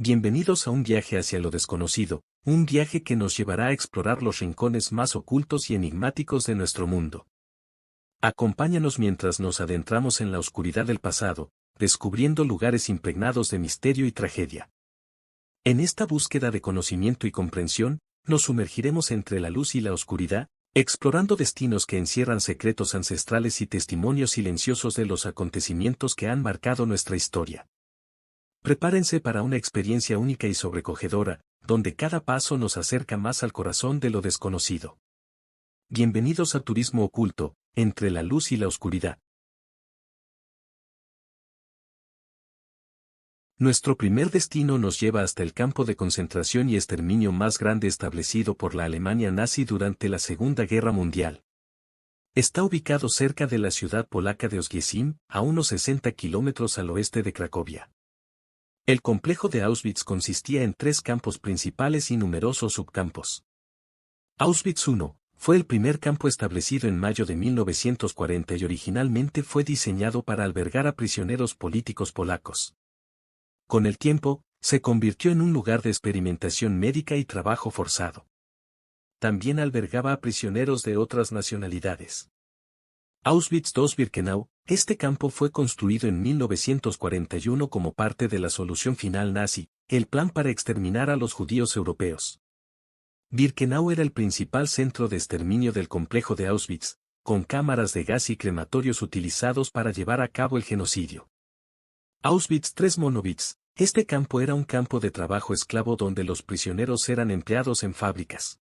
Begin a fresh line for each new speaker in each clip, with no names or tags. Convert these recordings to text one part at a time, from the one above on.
Bienvenidos a un viaje hacia lo desconocido, un viaje que nos llevará a explorar los rincones más ocultos y enigmáticos de nuestro mundo. Acompáñanos mientras nos adentramos en la oscuridad del pasado, descubriendo lugares impregnados de misterio y tragedia. En esta búsqueda de conocimiento y comprensión, nos sumergiremos entre la luz y la oscuridad, explorando destinos que encierran secretos ancestrales y testimonios silenciosos de los acontecimientos que han marcado nuestra historia. Prepárense para una experiencia única y sobrecogedora, donde cada paso nos acerca más al corazón de lo desconocido. Bienvenidos a Turismo Oculto, entre la luz y la oscuridad. Nuestro primer destino nos lleva hasta el campo de concentración y exterminio más grande establecido por la Alemania nazi durante la Segunda Guerra Mundial. Está ubicado cerca de la ciudad polaca de Oświęcim, a unos 60 kilómetros al oeste de Cracovia. El complejo de Auschwitz consistía en 3 campos principales y numerosos subcampos. Auschwitz I fue el primer campo establecido en mayo de 1940 y originalmente fue diseñado para albergar a prisioneros políticos polacos. Con el tiempo, se convirtió en un lugar de experimentación médica y trabajo forzado. También albergaba a prisioneros de otras nacionalidades. Auschwitz II-Birkenau, este campo fue construido en 1941 como parte de la solución final nazi, el plan para exterminar a los judíos europeos. Birkenau era el principal centro de exterminio del complejo de Auschwitz, con cámaras de gas y crematorios utilizados para llevar a cabo el genocidio. Auschwitz III-Monowitz, este campo era un campo de trabajo esclavo donde los prisioneros eran empleados en fábricas.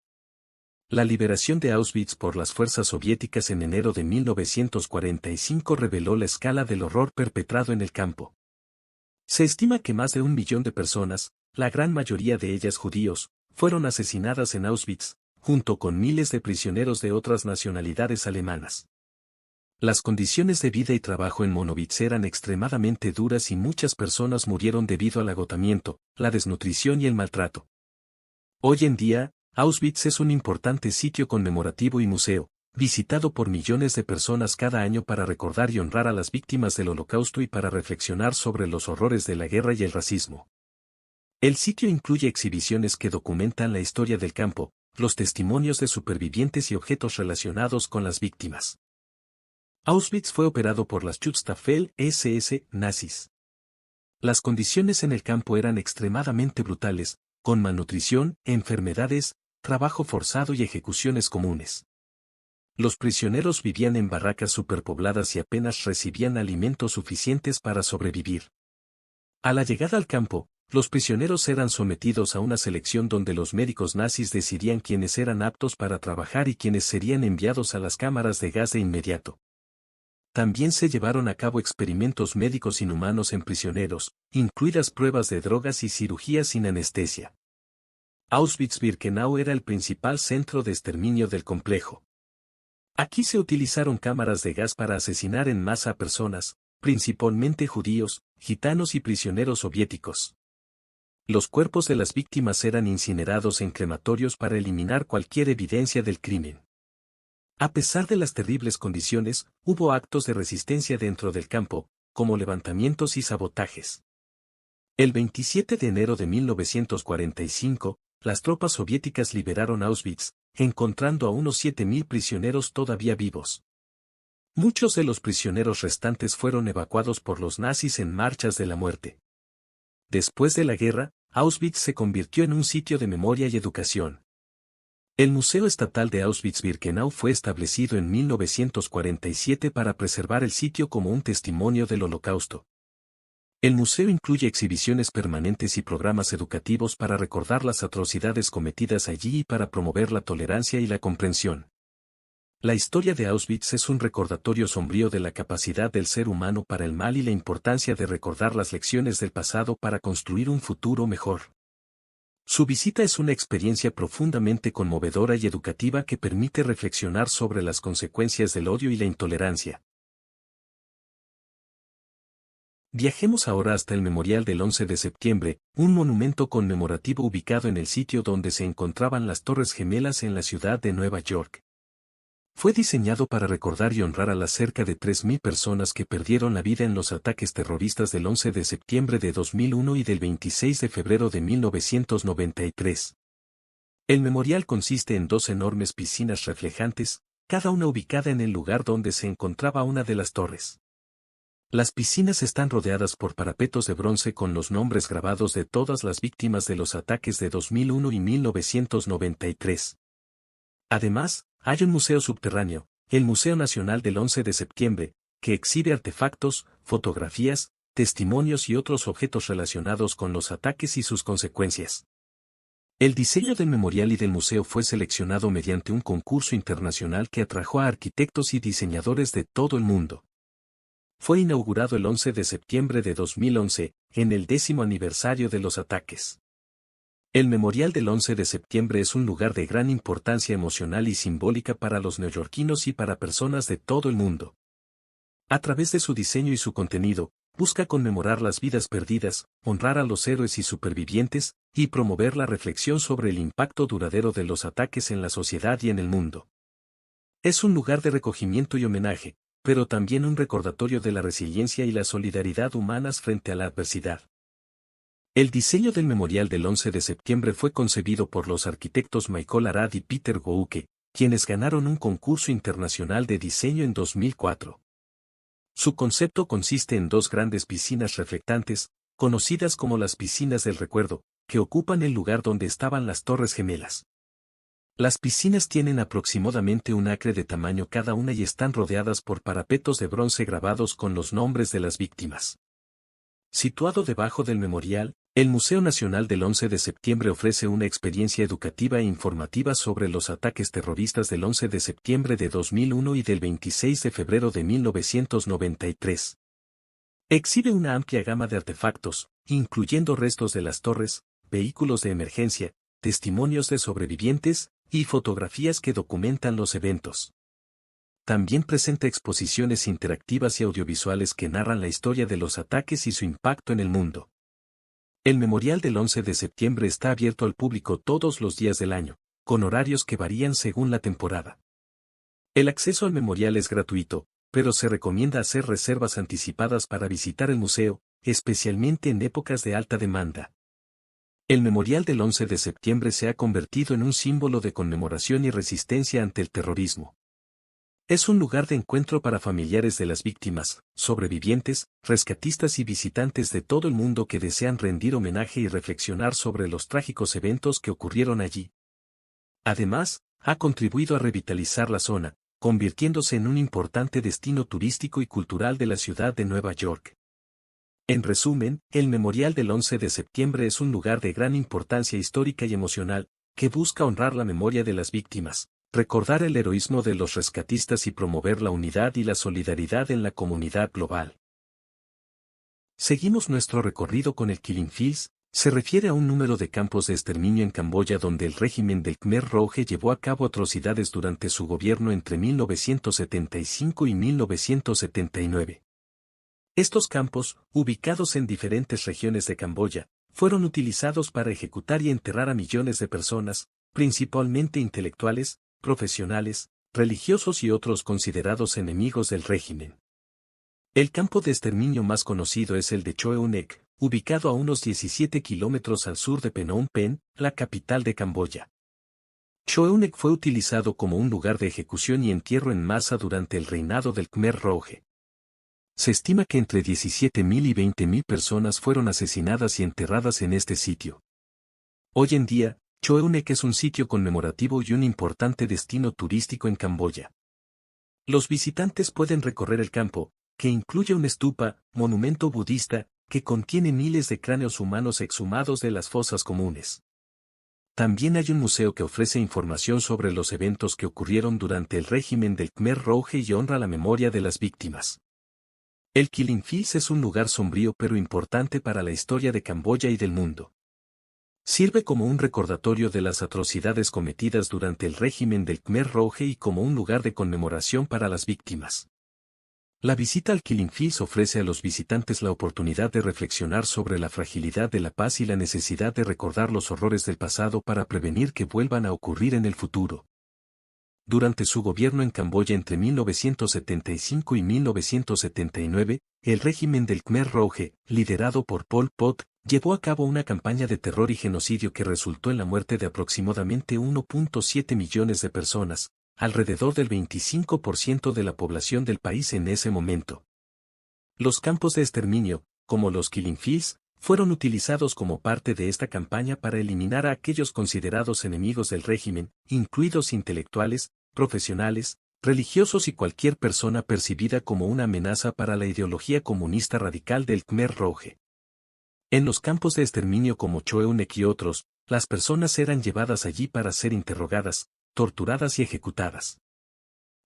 La liberación de Auschwitz por las fuerzas soviéticas en enero de 1945 reveló la escala del horror perpetrado en el campo. Se estima que más de 1 millón de personas, la gran mayoría de ellas judíos, fueron asesinadas en Auschwitz, junto con miles de prisioneros de otras nacionalidades alemanas. Las condiciones de vida y trabajo en Monowitz eran extremadamente duras y muchas personas murieron debido al agotamiento, la desnutrición y el maltrato. Hoy en día, Auschwitz es un importante sitio conmemorativo y museo, visitado por millones de personas cada año para recordar y honrar a las víctimas del Holocausto y para reflexionar sobre los horrores de la guerra y el racismo. El sitio incluye exhibiciones que documentan la historia del campo, los testimonios de supervivientes y objetos relacionados con las víctimas. Auschwitz fue operado por las Schutzstaffel-SS nazis. Las condiciones en el campo eran extremadamente brutales, con malnutrición, enfermedades, trabajo forzado y ejecuciones comunes. Los prisioneros vivían en barracas superpobladas y apenas recibían alimentos suficientes para sobrevivir. A la llegada al campo, los prisioneros eran sometidos a una selección donde los médicos nazis decidían quiénes eran aptos para trabajar y quiénes serían enviados a las cámaras de gas de inmediato. También se llevaron a cabo experimentos médicos inhumanos en prisioneros, incluidas pruebas de drogas y cirugías sin anestesia. Auschwitz-Birkenau era el principal centro de exterminio del complejo. Aquí se utilizaron cámaras de gas para asesinar en masa a personas, principalmente judíos, gitanos y prisioneros soviéticos. Los cuerpos de las víctimas eran incinerados en crematorios para eliminar cualquier evidencia del crimen. A pesar de las terribles condiciones, hubo actos de resistencia dentro del campo, como levantamientos y sabotajes. El 27 de enero de 1945, las tropas soviéticas liberaron Auschwitz, encontrando a unos 7.000 prisioneros todavía vivos. Muchos de los prisioneros restantes fueron evacuados por los nazis en marchas de la muerte. Después de la guerra, Auschwitz se convirtió en un sitio de memoria y educación. El Museo Estatal de Auschwitz-Birkenau fue establecido en 1947 para preservar el sitio como un testimonio del Holocausto. El museo incluye exhibiciones permanentes y programas educativos para recordar las atrocidades cometidas allí y para promover la tolerancia y la comprensión. La historia de Auschwitz es un recordatorio sombrío de la capacidad del ser humano para el mal y la importancia de recordar las lecciones del pasado para construir un futuro mejor. Su visita es una experiencia profundamente conmovedora y educativa que permite reflexionar sobre las consecuencias del odio y la intolerancia. Viajemos ahora hasta el Memorial del 11 de septiembre, un monumento conmemorativo ubicado en el sitio donde se encontraban las Torres Gemelas en la ciudad de Nueva York. Fue diseñado para recordar y honrar a las cerca de 3.000 personas que perdieron la vida en los ataques terroristas del 11 de septiembre de 2001 y del 26 de febrero de 1993. El memorial consiste en 2 enormes piscinas reflejantes, cada una ubicada en el lugar donde se encontraba una de las torres. Las piscinas están rodeadas por parapetos de bronce con los nombres grabados de todas las víctimas de los ataques de 2001 y 1993. Además, hay un museo subterráneo, el Museo Nacional del 11 de septiembre, que exhibe artefactos, fotografías, testimonios y otros objetos relacionados con los ataques y sus consecuencias. El diseño del memorial y del museo fue seleccionado mediante un concurso internacional que atrajo a arquitectos y diseñadores de todo el mundo. Fue inaugurado el 11 de septiembre de 2011, en el 10º aniversario de los ataques. El Memorial del 11 de septiembre es un lugar de gran importancia emocional y simbólica para los neoyorquinos y para personas de todo el mundo. A través de su diseño y su contenido, busca conmemorar las vidas perdidas, honrar a los héroes y supervivientes, y promover la reflexión sobre el impacto duradero de los ataques en la sociedad y en el mundo. Es un lugar de recogimiento y homenaje, pero también un recordatorio de la resiliencia y la solidaridad humanas frente a la adversidad. El diseño del memorial del 11 de septiembre fue concebido por los arquitectos Michael Arad y Peter Gouke, quienes ganaron un concurso internacional de diseño en 2004. Su concepto consiste en 2 grandes piscinas reflectantes, conocidas como las piscinas del recuerdo, que ocupan el lugar donde estaban las Torres Gemelas. Las piscinas tienen aproximadamente 1 acre de tamaño cada una y están rodeadas por parapetos de bronce grabados con los nombres de las víctimas. Situado debajo del memorial, el Museo Nacional del 11 de septiembre ofrece una experiencia educativa e informativa sobre los ataques terroristas del 11 de septiembre de 2001 y del 26 de febrero de 1993. Exhibe una amplia gama de artefactos, incluyendo restos de las torres, vehículos de emergencia, testimonios de sobrevivientes, y fotografías que documentan los eventos. También presenta exposiciones interactivas y audiovisuales que narran la historia de los ataques y su impacto en el mundo. El Memorial del 11 de septiembre está abierto al público todos los días del año, con horarios que varían según la temporada. El acceso al memorial es gratuito, pero se recomienda hacer reservas anticipadas para visitar el museo, especialmente en épocas de alta demanda. El Memorial del 11 de septiembre se ha convertido en un símbolo de conmemoración y resistencia ante el terrorismo. Es un lugar de encuentro para familiares de las víctimas, sobrevivientes, rescatistas y visitantes de todo el mundo que desean rendir homenaje y reflexionar sobre los trágicos eventos que ocurrieron allí. Además, ha contribuido a revitalizar la zona, convirtiéndose en un importante destino turístico y cultural de la ciudad de Nueva York. En resumen, el Memorial del 11 de septiembre es un lugar de gran importancia histórica y emocional, que busca honrar la memoria de las víctimas, recordar el heroísmo de los rescatistas y promover la unidad y la solidaridad en la comunidad global. Seguimos nuestro recorrido con el Killing Fields. Se refiere a un número de campos de exterminio en Camboya donde el régimen del Khmer Rouge llevó a cabo atrocidades durante su gobierno entre 1975 y 1979. Estos campos, ubicados en diferentes regiones de Camboya, fueron utilizados para ejecutar y enterrar a millones de personas, principalmente intelectuales, profesionales, religiosos y otros considerados enemigos del régimen. El campo de exterminio más conocido es el de Choeun Ek, ubicado a unos 17 kilómetros al sur de Phnom Penh, la capital de Camboya. Choeun Ek fue utilizado como un lugar de ejecución y entierro en masa durante el reinado del Khmer Rouge. Se estima que entre 17.000 y 20.000 personas fueron asesinadas y enterradas en este sitio. Hoy en día, Choeun Ek es un sitio conmemorativo y un importante destino turístico en Camboya. Los visitantes pueden recorrer el campo, que incluye un stupa, monumento budista, que contiene miles de cráneos humanos exhumados de las fosas comunes. También hay un museo que ofrece información sobre los eventos que ocurrieron durante el régimen del Khmer Rouge y honra la memoria de las víctimas. El Killing Fields es un lugar sombrío pero importante para la historia de Camboya y del mundo. Sirve como un recordatorio de las atrocidades cometidas durante el régimen del Khmer Rouge y como un lugar de conmemoración para las víctimas. La visita al Killing Fields ofrece a los visitantes la oportunidad de reflexionar sobre la fragilidad de la paz y la necesidad de recordar los horrores del pasado para prevenir que vuelvan a ocurrir en el futuro. Durante su gobierno en Camboya entre 1975 y 1979, el régimen del Khmer Rouge, liderado por Pol Pot, llevó a cabo una campaña de terror y genocidio que resultó en la muerte de aproximadamente 1.7 millones de personas, alrededor del 25% de la población del país en ese momento. Los campos de exterminio, como los Killing Fields, fueron utilizados como parte de esta campaña para eliminar a aquellos considerados enemigos del régimen, incluidos intelectuales, profesionales, religiosos y cualquier persona percibida como una amenaza para la ideología comunista radical del Khmer Rouge. En los campos de exterminio como Choeunec y otros, las personas eran llevadas allí para ser interrogadas, torturadas y ejecutadas.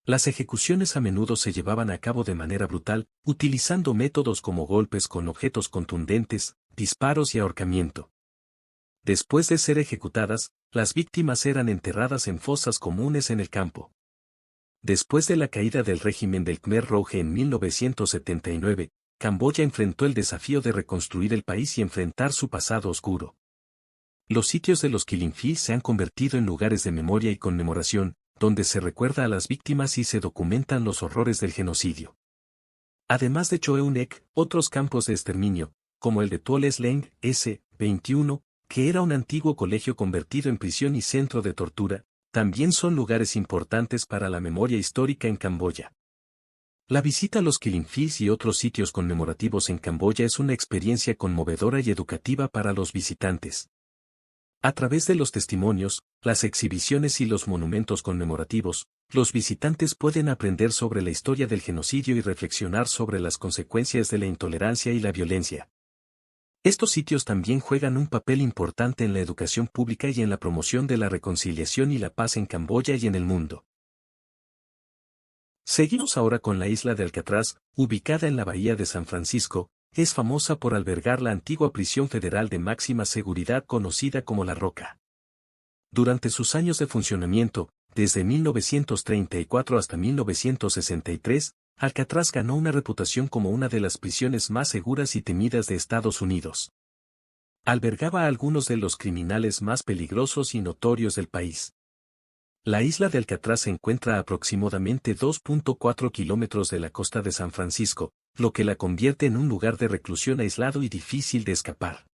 Las ejecuciones a menudo se llevaban a cabo de manera brutal, utilizando métodos como golpes con objetos contundentes, disparos y ahorcamiento. Después de ser ejecutadas, las víctimas eran enterradas en fosas comunes en el campo. Después de la caída del régimen del Khmer Rouge en 1979, Camboya enfrentó el desafío de reconstruir el país y enfrentar su pasado oscuro. Los sitios de los Killing Fields se han convertido en lugares de memoria y conmemoración, donde se recuerda a las víctimas y se documentan los horrores del genocidio. Además de Choeunec, otros campos de exterminio, como el de Tuol Sleng, S-21, que era un antiguo colegio convertido en prisión y centro de tortura, también son lugares importantes para la memoria histórica en Camboya. La visita a los Killing Fields y otros sitios conmemorativos en Camboya es una experiencia conmovedora y educativa para los visitantes. A través de los testimonios, las exhibiciones y los monumentos conmemorativos, los visitantes pueden aprender sobre la historia del genocidio y reflexionar sobre las consecuencias de la intolerancia y la violencia. Estos sitios también juegan un papel importante en la educación pública y en la promoción de la reconciliación y la paz en Camboya y en el mundo. Seguimos ahora con la isla de Alcatraz, ubicada en la bahía de San Francisco. Es famosa por albergar la antigua prisión federal de máxima seguridad conocida como La Roca. Durante sus años de funcionamiento, desde 1934 hasta 1963, Alcatraz ganó una reputación como una de las prisiones más seguras y temidas de Estados Unidos. Albergaba a algunos de los criminales más peligrosos y notorios del país. La isla de Alcatraz se encuentra a aproximadamente 2.4 kilómetros de la costa de San Francisco, lo que la convierte en un lugar de reclusión aislado y difícil de escapar.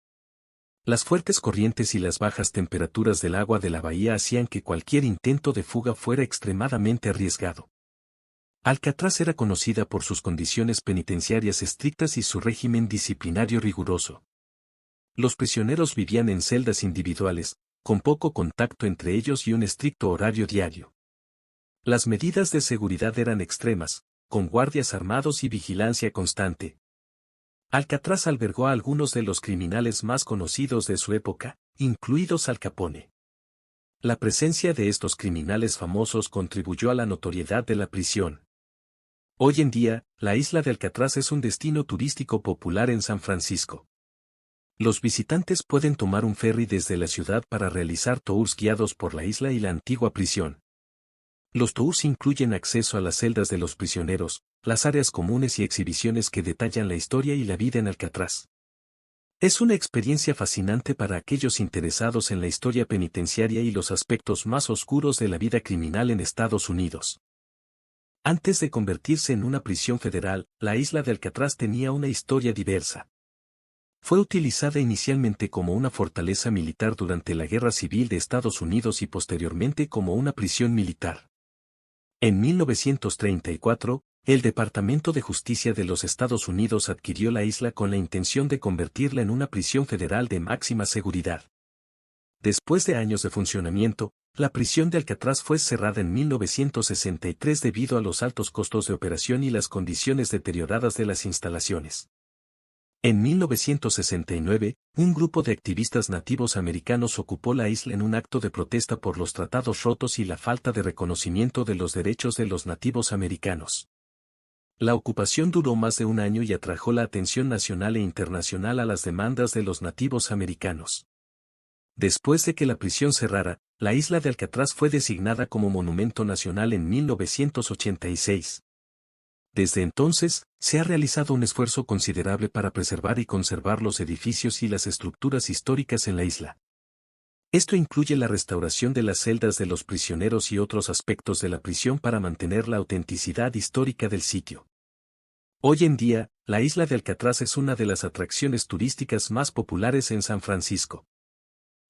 Las fuertes corrientes y las bajas temperaturas del agua de la bahía hacían que cualquier intento de fuga fuera extremadamente arriesgado. Alcatraz era conocida por sus condiciones penitenciarias estrictas y su régimen disciplinario riguroso. Los prisioneros vivían en celdas individuales, con poco contacto entre ellos y un estricto horario diario. Las medidas de seguridad eran extremas, con guardias armados y vigilancia constante. Alcatraz albergó a algunos de los criminales más conocidos de su época, incluidos Al Capone. La presencia de estos criminales famosos contribuyó a la notoriedad de la prisión. Hoy en día, la isla de Alcatraz es un destino turístico popular en San Francisco. Los visitantes pueden tomar un ferry desde la ciudad para realizar tours guiados por la isla y la antigua prisión. Los tours incluyen acceso a las celdas de los prisioneros, las áreas comunes y exhibiciones que detallan la historia y la vida en Alcatraz. Es una experiencia fascinante para aquellos interesados en la historia penitenciaria y los aspectos más oscuros de la vida criminal en Estados Unidos. Antes de convertirse en una prisión federal, la isla de Alcatraz tenía una historia diversa. Fue utilizada inicialmente como una fortaleza militar durante la Guerra Civil de Estados Unidos y posteriormente como una prisión militar. En 1934, el Departamento de Justicia de los Estados Unidos adquirió la isla con la intención de convertirla en una prisión federal de máxima seguridad. Después de años de funcionamiento, la prisión de Alcatraz fue cerrada en 1963 debido a los altos costos de operación y las condiciones deterioradas de las instalaciones. En 1969, un grupo de activistas nativos americanos ocupó la isla en un acto de protesta por los tratados rotos y la falta de reconocimiento de los derechos de los nativos americanos. La ocupación duró más de un año y atrajo la atención nacional e internacional a las demandas de los nativos americanos. Después de que la prisión cerrara, la isla de Alcatraz fue designada como Monumento Nacional en 1986. Desde entonces, se ha realizado un esfuerzo considerable para preservar y conservar los edificios y las estructuras históricas en la isla. Esto incluye la restauración de las celdas de los prisioneros y otros aspectos de la prisión para mantener la autenticidad histórica del sitio. Hoy en día, la isla de Alcatraz es una de las atracciones turísticas más populares en San Francisco.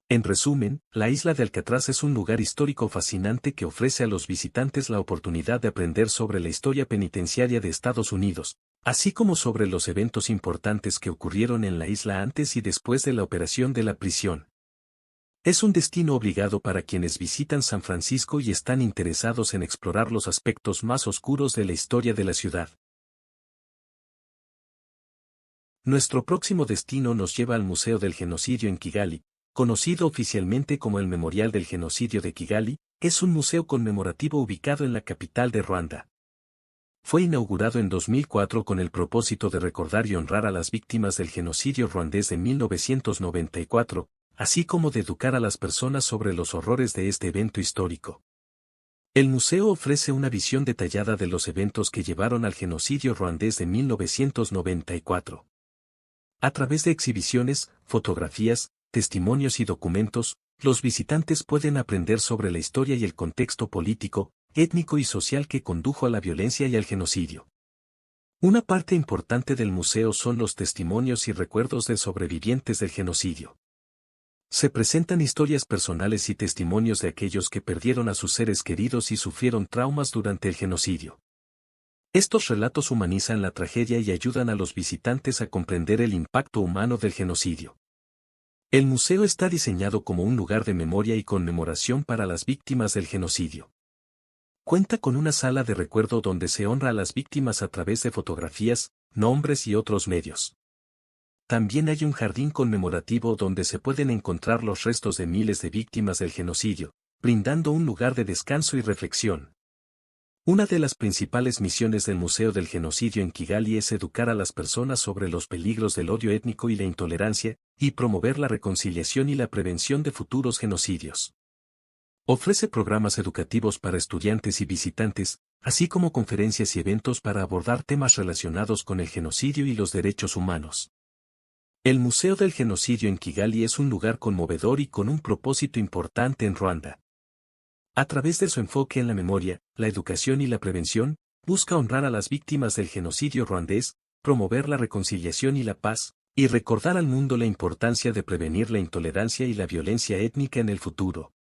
En resumen, la isla de Alcatraz es un lugar histórico fascinante que ofrece a los visitantes la oportunidad de aprender sobre la historia penitenciaria de Estados Unidos, así como sobre los eventos importantes que ocurrieron en la isla antes y después de la operación de la prisión. Es un destino obligado para quienes visitan San Francisco y están interesados en explorar los aspectos más oscuros de la historia de la ciudad. Nuestro próximo destino nos lleva al Museo del Genocidio en Kigali, conocido oficialmente como el Memorial del Genocidio de Kigali. Es un museo conmemorativo ubicado en la capital de Ruanda. Fue inaugurado en 2004 con el propósito de recordar y honrar a las víctimas del genocidio ruandés de 1994, así como de educar a las personas sobre los horrores de este evento histórico. El museo ofrece una visión detallada de los eventos que llevaron al genocidio ruandés de 1994. A través de exhibiciones, fotografías, testimonios y documentos, los visitantes pueden aprender sobre la historia y el contexto político, étnico y social que condujo a la violencia y al genocidio. Una parte importante del museo son los testimonios y recuerdos de sobrevivientes del genocidio. Se presentan historias personales y testimonios de aquellos que perdieron a sus seres queridos y sufrieron traumas durante el genocidio. Estos relatos humanizan la tragedia y ayudan a los visitantes a comprender el impacto humano del genocidio. El museo está diseñado como un lugar de memoria y conmemoración para las víctimas del genocidio. Cuenta con una sala de recuerdo donde se honra a las víctimas a través de fotografías, nombres y otros medios. También hay un jardín conmemorativo donde se pueden encontrar los restos de miles de víctimas del genocidio, brindando un lugar de descanso y reflexión. Una de las principales misiones del Museo del Genocidio en Kigali es educar a las personas sobre los peligros del odio étnico y la intolerancia, y promover la reconciliación y la prevención de futuros genocidios. Ofrece programas educativos para estudiantes y visitantes, así como conferencias y eventos para abordar temas relacionados con el genocidio y los derechos humanos. El Museo del Genocidio en Kigali es un lugar conmovedor y con un propósito importante en Ruanda. A través de su enfoque en la memoria, la educación y la prevención, busca honrar a las víctimas del genocidio ruandés, promover la reconciliación y la paz, y recordar al mundo la importancia de prevenir la intolerancia y la violencia étnica en el futuro.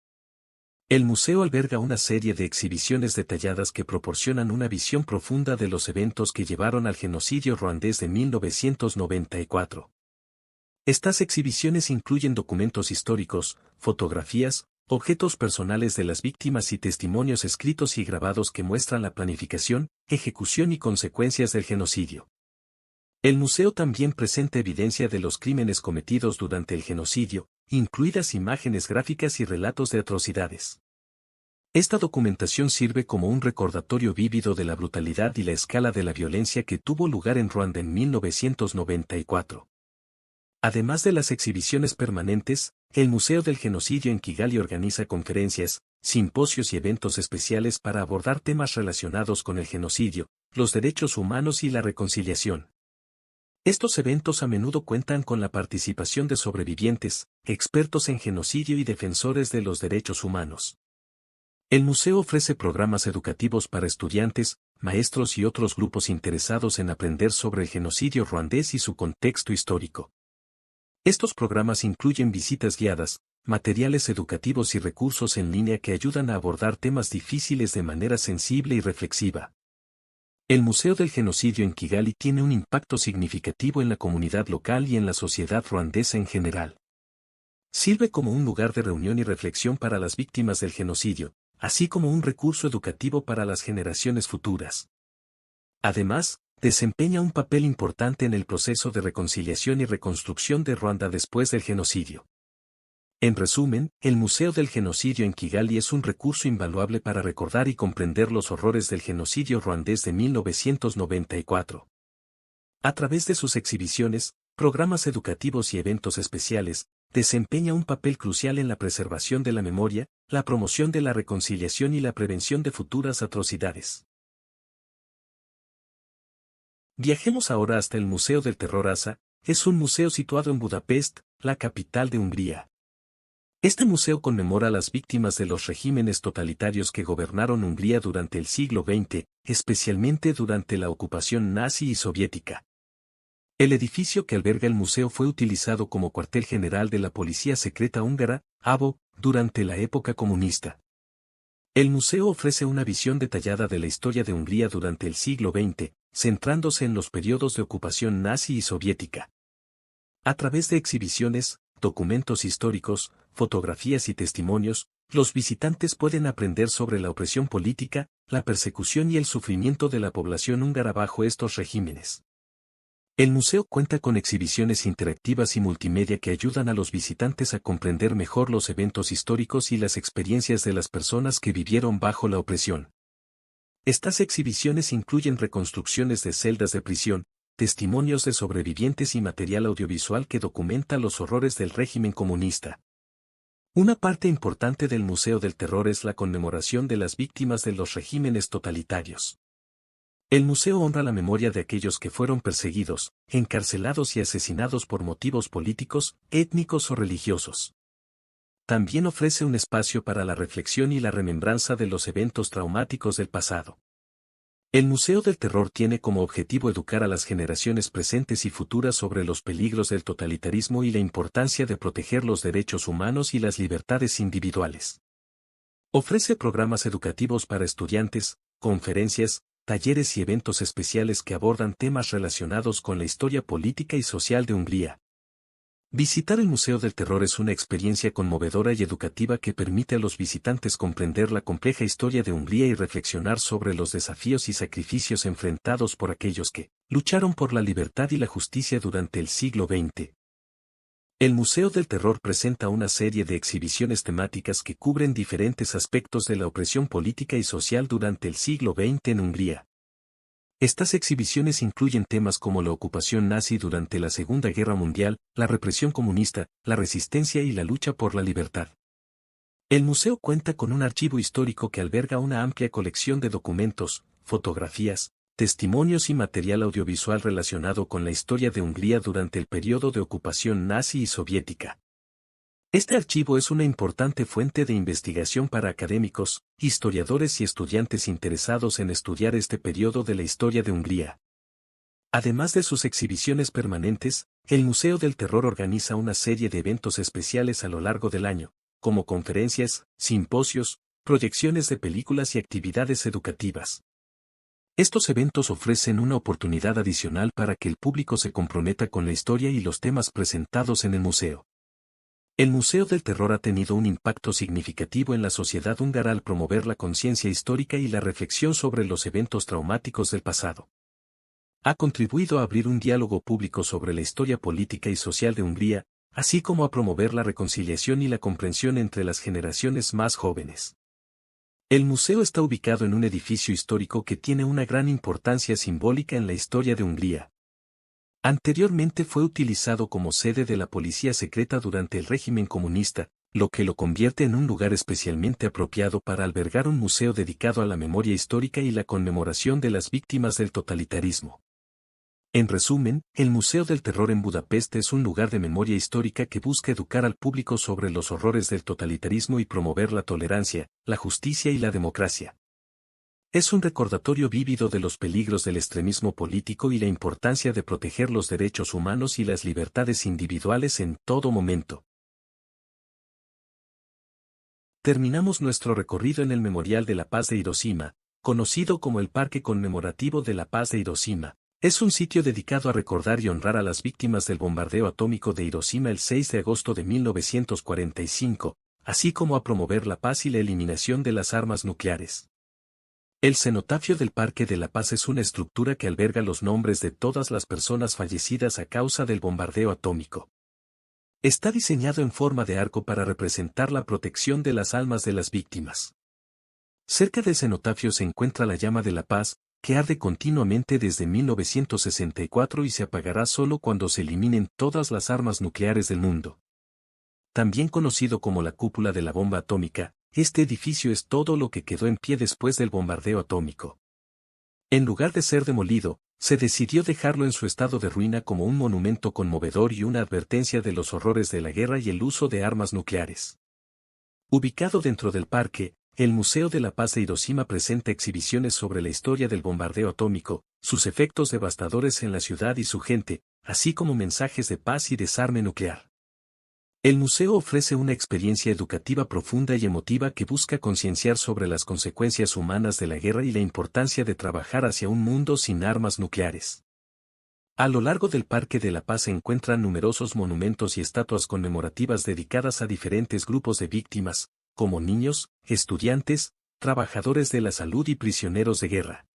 El museo alberga una serie de exhibiciones detalladas que proporcionan una visión profunda de los eventos que llevaron al genocidio ruandés de 1994. Estas exhibiciones incluyen documentos históricos, fotografías, objetos personales de las víctimas y testimonios escritos y grabados que muestran la planificación, ejecución y consecuencias del genocidio. El museo también presenta evidencia de los crímenes cometidos durante el genocidio, incluidas imágenes gráficas y relatos de atrocidades. Esta documentación sirve como un recordatorio vívido de la brutalidad y la escala de la violencia que tuvo lugar en Ruanda en 1994. Además de las exhibiciones permanentes, el Museo del Genocidio en Kigali organiza conferencias, simposios y eventos especiales para abordar temas relacionados con el genocidio, los derechos humanos y la reconciliación. Estos eventos a menudo cuentan con la participación de sobrevivientes, expertos en genocidio y defensores de los derechos humanos. El museo ofrece programas educativos para estudiantes, maestros y otros grupos interesados en aprender sobre el genocidio ruandés y su contexto histórico. Estos programas incluyen visitas guiadas, materiales educativos y recursos en línea que ayudan a abordar temas difíciles de manera sensible y reflexiva. El Museo del Genocidio en Kigali tiene un impacto significativo en la comunidad local y en la sociedad ruandesa en general. Sirve como un lugar de reunión y reflexión para las víctimas del genocidio, así como un recurso educativo para las generaciones futuras. Además, desempeña un papel importante en el proceso de reconciliación y reconstrucción de Ruanda después del genocidio. En resumen, el Museo del Genocidio en Kigali es un recurso invaluable para recordar y comprender los horrores del genocidio ruandés de 1994. A través de sus exhibiciones, programas educativos y eventos especiales, desempeña un papel crucial en la preservación de la memoria, la promoción de la reconciliación y la prevención de futuras atrocidades. Viajemos ahora hasta el Museo del Terror Asa. Es un museo situado en Budapest, la capital de Hungría. Este museo conmemora a las víctimas de los regímenes totalitarios que gobernaron Hungría durante el siglo XX, especialmente durante la ocupación nazi y soviética. El edificio que alberga el museo fue utilizado como cuartel general de la policía secreta húngara, ABO, durante la época comunista. El museo ofrece una visión detallada de la historia de Hungría durante el siglo XX, centrándose en los periodos de ocupación nazi y soviética. A través de exhibiciones, documentos históricos, fotografías y testimonios, los visitantes pueden aprender sobre la opresión política, la persecución y el sufrimiento de la población húngara bajo estos regímenes. El museo cuenta con exhibiciones interactivas y multimedia que ayudan a los visitantes a comprender mejor los eventos históricos y las experiencias de las personas que vivieron bajo la opresión. Estas exhibiciones incluyen reconstrucciones de celdas de prisión, testimonios de sobrevivientes y material audiovisual que documenta los horrores del régimen comunista. Una parte importante del Museo del Terror es la conmemoración de las víctimas de los regímenes totalitarios. El museo honra la memoria de aquellos que fueron perseguidos, encarcelados y asesinados por motivos políticos, étnicos o religiosos. También ofrece un espacio para la reflexión y la remembranza de los eventos traumáticos del pasado. El Museo del Terror tiene como objetivo educar a las generaciones presentes y futuras sobre los peligros del totalitarismo y la importancia de proteger los derechos humanos y las libertades individuales. Ofrece programas educativos para estudiantes, conferencias, talleres y eventos especiales que abordan temas relacionados con la historia política y social de Hungría. Visitar el Museo del Terror es una experiencia conmovedora y educativa que permite a los visitantes comprender la compleja historia de Hungría y reflexionar sobre los desafíos y sacrificios enfrentados por aquellos que lucharon por la libertad y la justicia durante el siglo XX. El Museo del Terror presenta una serie de exhibiciones temáticas que cubren diferentes aspectos de la opresión política y social durante el siglo XX en Hungría. Estas exhibiciones incluyen temas como la ocupación nazi durante la Segunda Guerra Mundial, la represión comunista, la resistencia y la lucha por la libertad. El museo cuenta con un archivo histórico que alberga una amplia colección de documentos, fotografías, testimonios y material audiovisual relacionado con la historia de Hungría durante el periodo de ocupación nazi y soviética. Este archivo es una importante fuente de investigación para académicos, historiadores y estudiantes interesados en estudiar este periodo de la historia de Hungría. Además de sus exhibiciones permanentes, el Museo del Terror organiza una serie de eventos especiales a lo largo del año, como conferencias, simposios, proyecciones de películas y actividades educativas. Estos eventos ofrecen una oportunidad adicional para que el público se comprometa con la historia y los temas presentados en el museo. El Museo del Terror ha tenido un impacto significativo en la sociedad húngara al promover la conciencia histórica y la reflexión sobre los eventos traumáticos del pasado. Ha contribuido a abrir un diálogo público sobre la historia política y social de Hungría, así como a promover la reconciliación y la comprensión entre las generaciones más jóvenes. El museo está ubicado en un edificio histórico que tiene una gran importancia simbólica en la historia de Hungría. Anteriormente fue utilizado como sede de la policía secreta durante el régimen comunista, lo que lo convierte en un lugar especialmente apropiado para albergar un museo dedicado a la memoria histórica y la conmemoración de las víctimas del totalitarismo. En resumen, el Museo del Terror en Budapest es un lugar de memoria histórica que busca educar al público sobre los horrores del totalitarismo y promover la tolerancia, la justicia y la democracia. Es un recordatorio vívido de los peligros del extremismo político y la importancia de proteger los derechos humanos y las libertades individuales en todo momento. Terminamos nuestro recorrido en el Memorial de la Paz de Hiroshima, conocido como el Parque Conmemorativo de la Paz de Hiroshima. Es un sitio dedicado a recordar y honrar a las víctimas del bombardeo atómico de Hiroshima el 6 de agosto de 1945, así como a promover la paz y la eliminación de las armas nucleares. El cenotafio del Parque de la Paz es una estructura que alberga los nombres de todas las personas fallecidas a causa del bombardeo atómico. Está diseñado en forma de arco para representar la protección de las almas de las víctimas. Cerca del cenotafio se encuentra la llama de la paz, que arde continuamente desde 1964 y se apagará solo cuando se eliminen todas las armas nucleares del mundo. También conocido como la cúpula de la bomba atómica, este edificio es todo lo que quedó en pie después del bombardeo atómico. En lugar de ser demolido, se decidió dejarlo en su estado de ruina como un monumento conmovedor y una advertencia de los horrores de la guerra y el uso de armas nucleares. Ubicado dentro del parque, el Museo de la Paz de Hiroshima presenta exhibiciones sobre la historia del bombardeo atómico, sus efectos devastadores en la ciudad y su gente, así como mensajes de paz y desarme nuclear. El museo ofrece una experiencia educativa profunda y emotiva que busca concienciar sobre las consecuencias humanas de la guerra y la importancia de trabajar hacia un mundo sin armas nucleares. A lo largo del Parque de la Paz se encuentran numerosos monumentos y estatuas conmemorativas dedicadas a diferentes grupos de víctimas, como niños, estudiantes, trabajadores de la salud y prisioneros de guerra.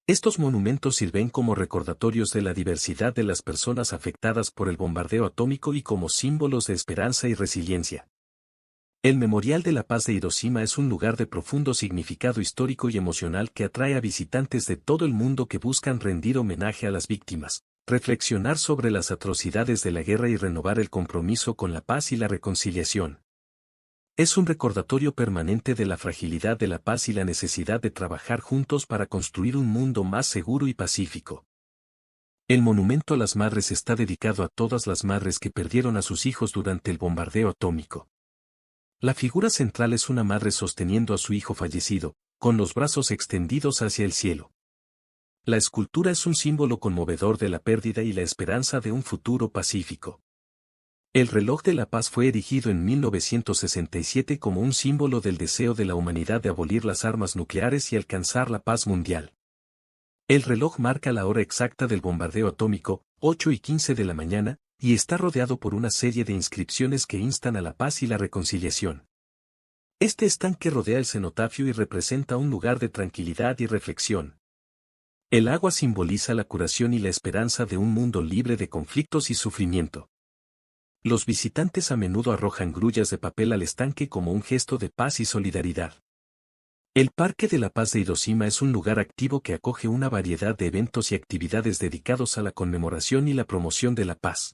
Estos monumentos sirven como recordatorios de la diversidad de las personas afectadas por el bombardeo atómico y como símbolos de esperanza y resiliencia. El Memorial de la Paz de Hiroshima es un lugar de profundo significado histórico y emocional que atrae a visitantes de todo el mundo que buscan rendir homenaje a las víctimas, reflexionar sobre las atrocidades de la guerra y renovar el compromiso con la paz y la reconciliación. Es un recordatorio permanente de la fragilidad de la paz y la necesidad de trabajar juntos para construir un mundo más seguro y pacífico. El monumento a las madres está dedicado a todas las madres que perdieron a sus hijos durante el bombardeo atómico. La figura central es una madre sosteniendo a su hijo fallecido, con los brazos extendidos hacia el cielo. La escultura es un símbolo conmovedor de la pérdida y la esperanza de un futuro pacífico. El reloj de la paz fue erigido en 1967 como un símbolo del deseo de la humanidad de abolir las armas nucleares y alcanzar la paz mundial. El reloj marca la hora exacta del bombardeo atómico, 8:15 de la mañana, y está rodeado por una serie de inscripciones que instan a la paz y la reconciliación. Este estanque rodea el cenotafio y representa un lugar de tranquilidad y reflexión. El agua simboliza la curación y la esperanza de un mundo libre de conflictos y sufrimiento. Los visitantes a menudo arrojan grullas de papel al estanque como un gesto de paz y solidaridad. El Parque de la Paz de Hiroshima es un lugar activo que acoge una variedad de eventos y actividades dedicados a la conmemoración y la promoción de la paz.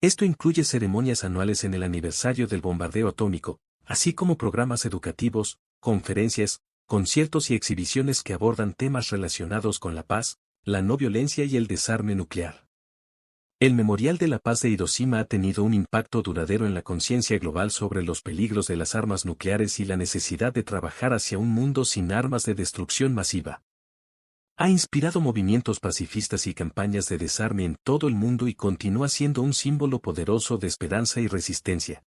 Esto incluye ceremonias anuales en el aniversario del bombardeo atómico, así como programas educativos, conferencias, conciertos y exhibiciones que abordan temas relacionados con la paz, la no violencia y el desarme nuclear. El Memorial de la Paz de Hiroshima ha tenido un impacto duradero en la conciencia global sobre los peligros de las armas nucleares y la necesidad de trabajar hacia un mundo sin armas de destrucción masiva. Ha inspirado movimientos pacifistas y campañas de desarme en todo el mundo y continúa siendo un símbolo poderoso de esperanza y resistencia.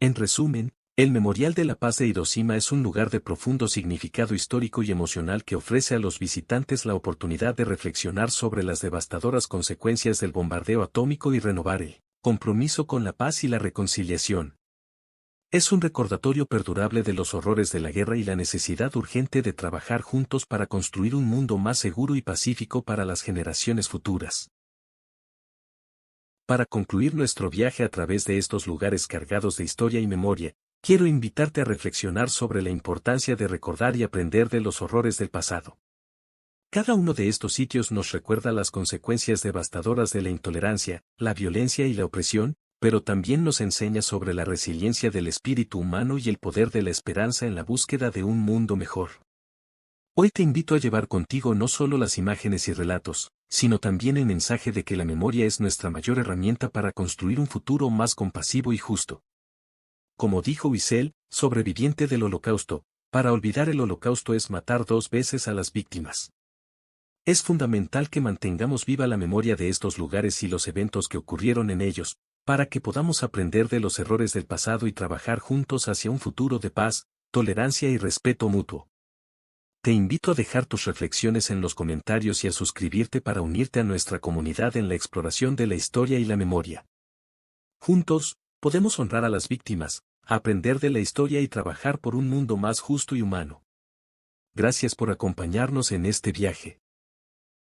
En resumen, el Memorial de la Paz de Hiroshima es un lugar de profundo significado histórico y emocional que ofrece a los visitantes la oportunidad de reflexionar sobre las devastadoras consecuencias del bombardeo atómico y renovar el compromiso con la paz y la reconciliación. Es un recordatorio perdurable de los horrores de la guerra y la necesidad urgente de trabajar juntos para construir un mundo más seguro y pacífico para las generaciones futuras. Para concluir nuestro viaje a través de estos lugares cargados de historia y memoria, quiero invitarte a reflexionar sobre la importancia de recordar y aprender de los horrores del pasado. Cada uno de estos sitios nos recuerda las consecuencias devastadoras de la intolerancia, la violencia y la opresión, pero también nos enseña sobre la resiliencia del espíritu humano y el poder de la esperanza en la búsqueda de un mundo mejor. Hoy te invito a llevar contigo no solo las imágenes y relatos, sino también el mensaje de que la memoria es nuestra mayor herramienta para construir un futuro más compasivo y justo. Como dijo Wiesel, sobreviviente del Holocausto, para olvidar el Holocausto es matar 2 veces a las víctimas. Es fundamental que mantengamos viva la memoria de estos lugares y los eventos que ocurrieron en ellos, para que podamos aprender de los errores del pasado y trabajar juntos hacia un futuro de paz, tolerancia y respeto mutuo. Te invito a dejar tus reflexiones en los comentarios y a suscribirte para unirte a nuestra comunidad en la exploración de la historia y la memoria. Juntos, podemos honrar a las víctimas, aprender de la historia y trabajar por un mundo más justo y humano. Gracias por acompañarnos en este viaje.